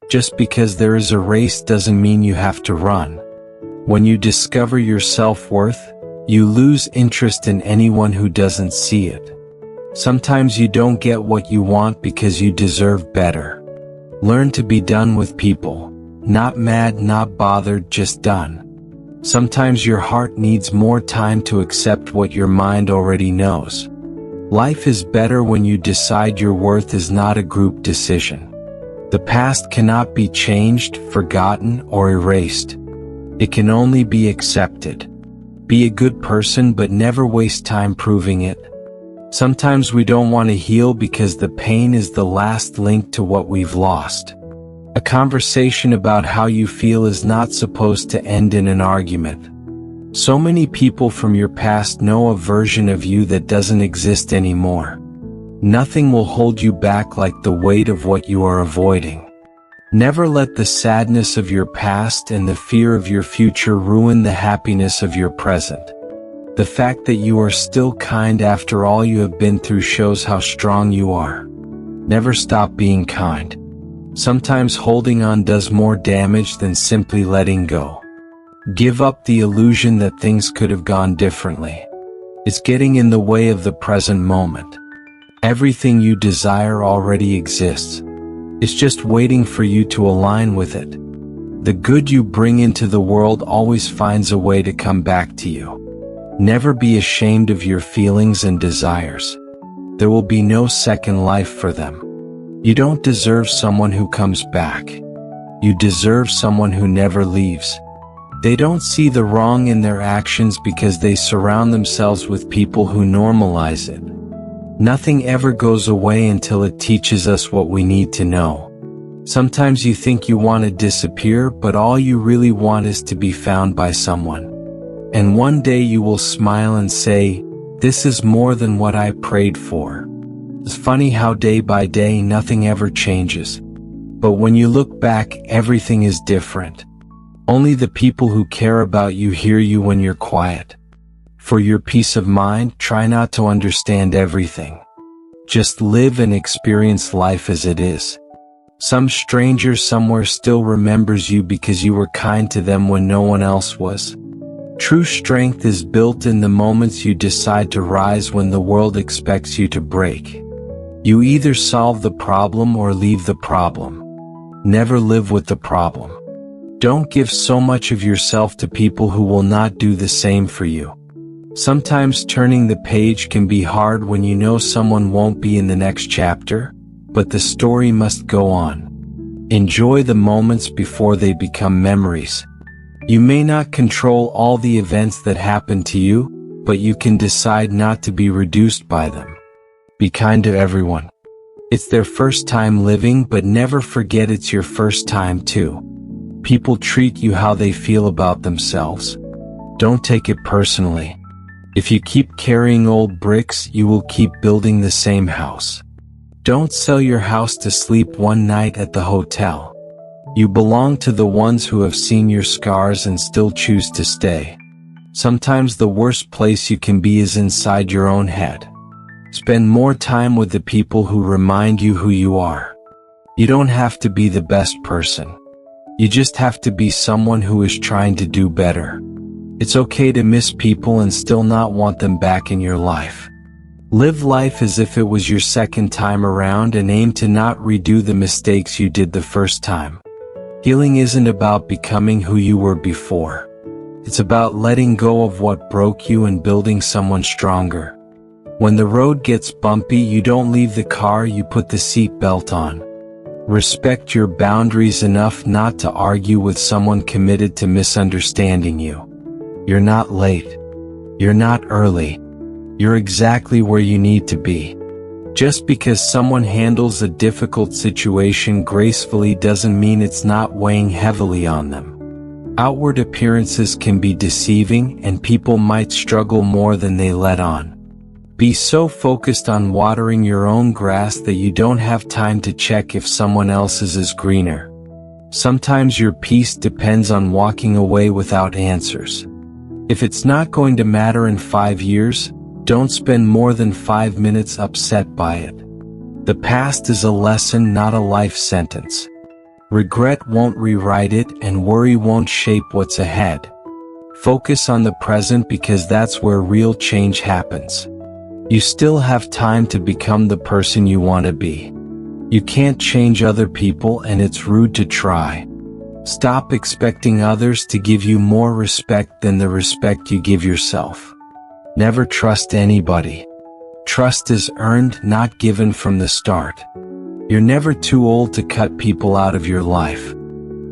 Just because there is a race doesn't mean you have to run. When you discover your self-worth, you lose interest in anyone who doesn't see it. Sometimes you don't get what you want because you deserve better. Learn to be done with people. Not mad, not bothered, just done. Sometimes your heart needs more time to accept what your mind already knows. Life is better when you decide your worth is not a group decision. The past cannot be changed, forgotten, or erased. It can only be accepted. Be a good person, but never waste time proving it. Sometimes we don't want to heal because the pain is the last link to what we've lost. A conversation about how you feel is not supposed to end in an argument. So many people from your past know a version of you that doesn't exist anymore. Nothing will hold you back like the weight of what you are avoiding. Never let the sadness of your past and the fear of your future ruin the happiness of your present. The fact that you are still kind after all you have been through shows how strong you are. Never stop being kind. Sometimes holding on does more damage than simply letting go. Give up the illusion that things could have gone differently. It's getting in the way of the present moment. Everything you desire already exists. It's just waiting for you to align with it. The good you bring into the world always finds a way to come back to you. Never be ashamed of your feelings and desires. There will be no second life for them. You don't deserve someone who comes back. You deserve someone who never leaves. They don't see the wrong in their actions because they surround themselves with people who normalize it. Nothing ever goes away until it teaches us what we need to know. Sometimes you think you want to disappear, but all you really want is to be found by someone. And one day you will smile and say, "This is more than what I prayed for." It's funny how day by day nothing ever changes. But when you look back, everything is different. Only the people who care about you hear you when you're quiet. For your peace of mind, try not to understand everything. Just live and experience life as it is. Some stranger somewhere still remembers you because you were kind to them when no one else was. True strength is built in the moments you decide to rise when the world expects you to break. You either solve the problem or leave the problem. Never live with the problem. Don't give so much of yourself to people who will not do the same for you. Sometimes turning the page can be hard when you know someone won't be in the next chapter, but the story must go on. Enjoy the moments before they become memories. You may not control all the events that happen to you, but you can decide not to be reduced by them. Be kind to everyone. It's their first time living, but never forget it's your first time too. People treat you how they feel about themselves. Don't take it personally. If you keep carrying old bricks, you will keep building the same house. Don't sell your house to sleep one night at the hotel. You belong to the ones who have seen your scars and still choose to stay. Sometimes the worst place you can be is inside your own head. Spend more time with the people who remind you who you are. You don't have to be the best person. You just have to be someone who is trying to do better. It's okay to miss people and still not want them back in your life. Live life as if it was your second time around and aim to not redo the mistakes you did the first time. Healing isn't about becoming who you were before. It's about letting go of what broke you and building someone stronger. When the road gets bumpy, you don't leave the car, you put the seat belt on. Respect your boundaries enough not to argue with someone committed to misunderstanding you. You're not late. You're not early. You're exactly where you need to be. Just because someone handles a difficult situation gracefully doesn't mean it's not weighing heavily on them. Outward appearances can be deceiving, and people might struggle more than they let on. Be so focused on watering your own grass that you don't have time to check if someone else's is greener. Sometimes your peace depends on walking away without answers. If it's not going to matter in 5 years, don't spend more than 5 minutes upset by it. The past is a lesson, not a life sentence. Regret won't rewrite it, and worry won't shape what's ahead. Focus on the present, because that's where real change happens. You still have time to become the person you want to be. You can't change other people, and it's rude to try. Stop expecting others to give you more respect than the respect you give yourself. Never trust anybody. Trust is earned, not given from the start. You're never too old to cut people out of your life.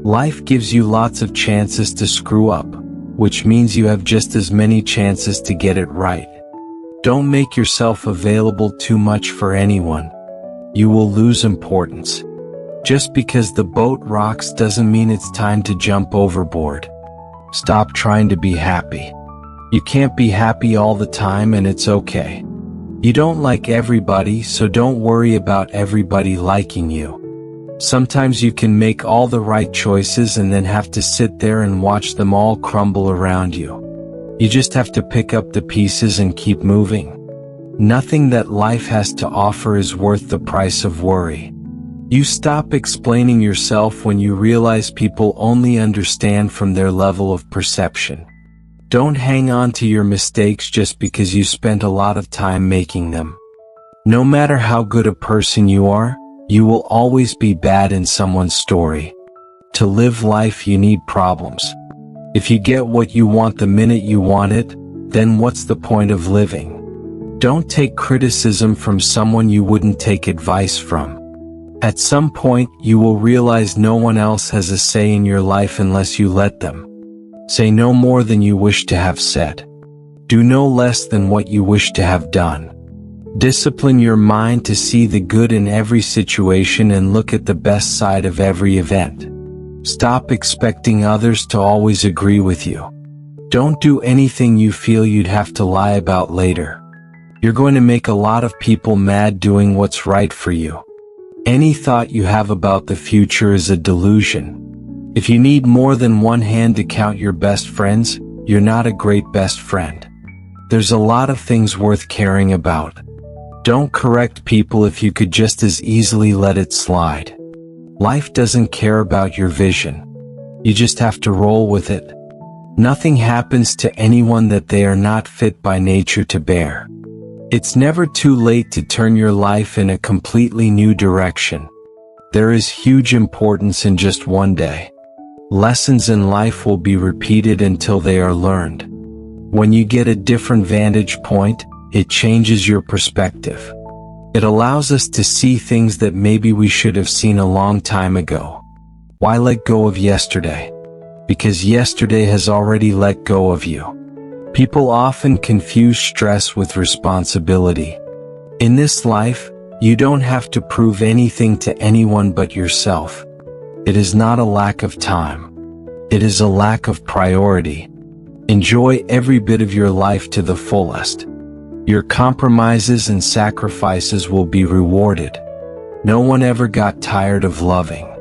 Life gives you lots of chances to screw up, which means you have just as many chances to get it right. Don't make yourself available too much for anyone. You will lose importance. Just because the boat rocks doesn't mean it's time to jump overboard. Stop trying to be happy. You can't be happy all the time, and it's okay. You don't like everybody, so don't worry about everybody liking you. Sometimes you can make all the right choices and then have to sit there and watch them all crumble around you. You just have to pick up the pieces and keep moving. Nothing that life has to offer is worth the price of worry. You stop explaining yourself when you realize people only understand from their level of perception. Don't hang on to your mistakes just because you spent a lot of time making them. No matter how good a person you are, you will always be bad in someone's story. To live life, you need problems. If you get what you want the minute you want it, then what's the point of living? Don't take criticism from someone you wouldn't take advice from. At some point, you will realize no one else has a say in your life unless you let them. Say no more than you wish to have said. Do no less than what you wish to have done. Discipline your mind to see the good in every situation and look at the best side of every event. Stop expecting others to always agree with you. Don't do anything you feel you'd have to lie about later. You're going to make a lot of people mad doing what's right for you. Any thought you have about the future is a delusion. If you need more than one hand to count your best friends, you're not a great best friend. There's a lot of things worth caring about. Don't correct people if you could just as easily let it slide. Life doesn't care about your vision. You just have to roll with it. Nothing happens to anyone that they are not fit by nature to bear. It's never too late to turn your life in a completely new direction. There is huge importance in just one day. Lessons in life will be repeated until they are learned. When you get a different vantage point, it changes your perspective. It allows us to see things that maybe we should have seen a long time ago. Why let go of yesterday? Because yesterday has already let go of you. People often confuse stress with responsibility. In this life, you don't have to prove anything to anyone but yourself. It is not a lack of time. It is a lack of priority. Enjoy every bit of your life to the fullest. Your compromises and sacrifices will be rewarded. No one ever got tired of loving.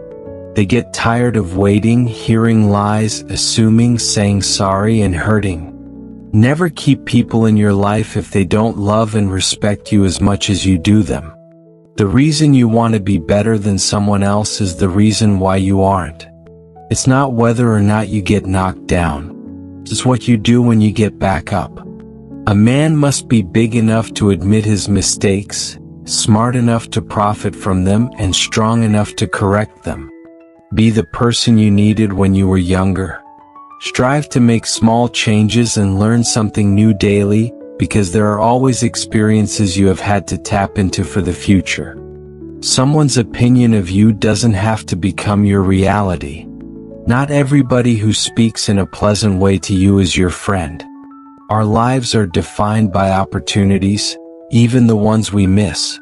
They get tired of waiting, hearing lies, assuming, saying sorry, and hurting. Never keep people in your life if they don't love and respect you as much as you do them. The reason you want to be better than someone else is the reason why you aren't. It's not whether or not you get knocked down. It's what you do when you get back up. A man must be big enough to admit his mistakes, smart enough to profit from them, and strong enough to correct them. Be the person you needed when you were younger. Strive to make small changes and learn something new daily, because there are always experiences you have had to tap into for the future. Someone's opinion of you doesn't have to become your reality. Not everybody who speaks in a pleasant way to you is your friend. Our lives are defined by opportunities, even the ones we miss.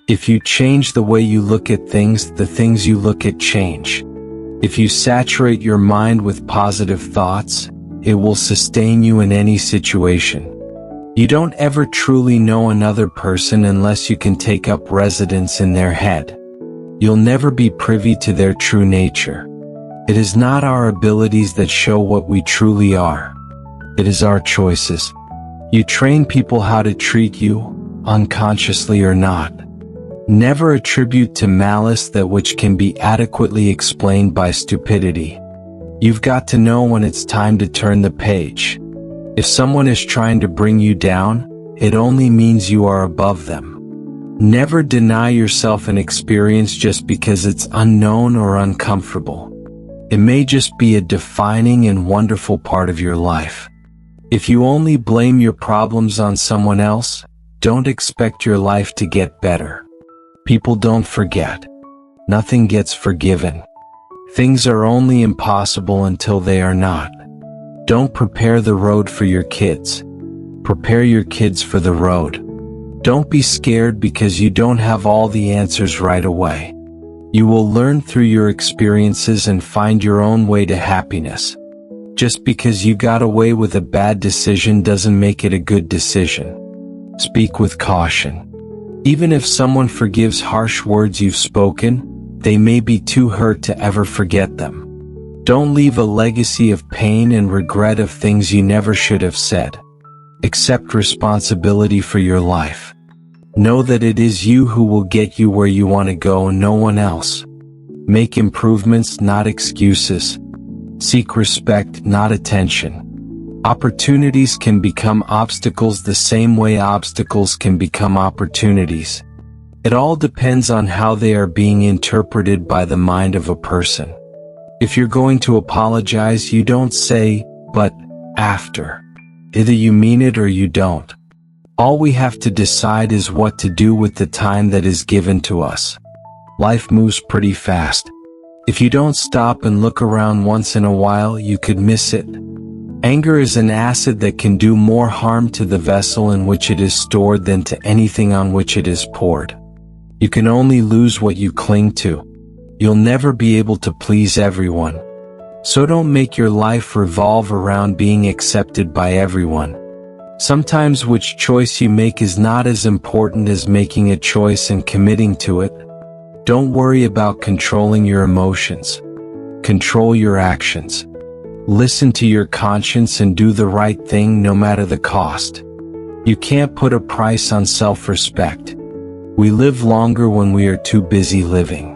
If you change the way you look at things, the things you look at change. If you saturate your mind with positive thoughts, it will sustain you in any situation. You don't ever truly know another person unless you can take up residence in their head. You'll never be privy to their true nature. It is not our abilities that show what we truly are. It is our choices. You train people how to treat you, unconsciously or not. Never attribute to malice that which can be adequately explained by stupidity. You've got to know when it's time to turn the page. If someone is trying to bring you down, it only means you are above them. Never deny yourself an experience just because it's unknown or uncomfortable. It may just be a defining and wonderful part of your life. If you only blame your problems on someone else, don't expect your life to get better. People don't forget. Nothing gets forgiven. Things are only impossible until they are not. Don't prepare the road for your kids. Prepare your kids for the road. Don't be scared because you don't have all the answers right away. You will learn through your experiences and find your own way to happiness. Just because you got away with a bad decision doesn't make it a good decision. Speak with caution. Even if someone forgives harsh words you've spoken, they may be too hurt to ever forget them. Don't leave a legacy of pain and regret of things you never should have said. Accept responsibility for your life. Know that it is you who will get you where you want to go and no one else. Make improvements, not excuses. Seek respect, not attention. Opportunities can become obstacles the same way obstacles can become opportunities. It all depends on how they are being interpreted by the mind of a person. If you're going to apologize, you don't say, but after. Either you mean it or you don't. All we have to decide is what to do with the time that is given to us. Life moves pretty fast. If you don't stop and look around once in a while, you could miss it. Anger is an acid that can do more harm to the vessel in which it is stored than to anything on which it is poured. You can only lose what you cling to. You'll never be able to please everyone. So don't make your life revolve around being accepted by everyone. Sometimes which choice you make is not as important as making a choice and committing to it. Don't worry about controlling your emotions. Control your actions. Listen to your conscience and do the right thing no matter the cost. You can't put a price on self-respect. We live longer when we are too busy living.